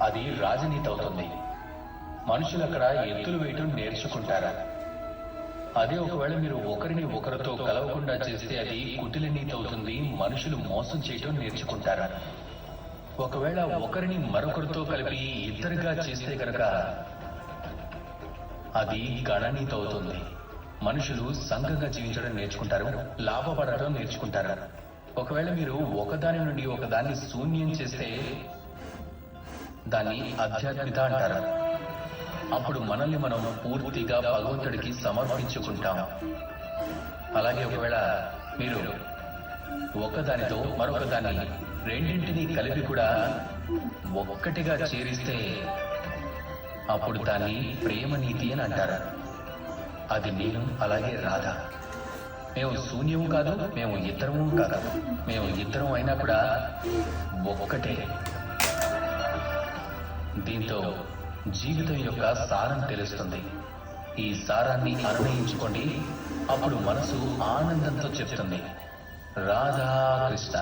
అది రాజనీతి అవుతుంది. మనుషులు అక్కడ ఎత్తులు వేయటం నేర్చుకుంటారా? అదే ఒకవేళ మీరు ఒకరిని ఒకరితో కలవకుండా చేస్తే అది కుటిల నీతి అవుతుంది. మనుషులు మోసం చేయటం నేర్చుకుంటారా? ఒకవేళ ఒకరిని మరొకరితో కలిపి ఇద్దరుగా చేస్తే కనుక అది గణనీతి అవుతుంది. మనుషులు సంఘంగా జీవించడం నేర్చుకుంటారు, లాభపడటం నేర్చుకుంటారు. ఒకవేళ మీరు ఒకదాని నుండి ఒకదాన్ని శూన్యం చేస్తే దాన్ని ఆధ్యాత్మికత అంటారు. అప్పుడు మనల్ని మనం పూర్తిగా భగవంతుడికి సమర్పించుకుంటాం. అలాగే ఒకవేళ మీరు ఒకదానితో మరొకదాన్ని రెండింటినీ కలిపి కూడా ఒక్కటిగా చేరిస్తే అప్పుడు దాన్ని ప్రేమ నీతి అని అంటారు. అది నేను, అలాగే రాధ. మేము శూన్యము కాదు, మేము ఇద్దరము కాదు. మేము ఇద్దరం అయినా కూడా ఒక్కటే. దీంతో జీవితం యొక్క సారం తెలుస్తుంది. ఈ సారాన్ని అన్వయించుకోండి. అప్పుడు మనసు ఆనందంతో చెప్తుంది, రాధా కృష్ణ.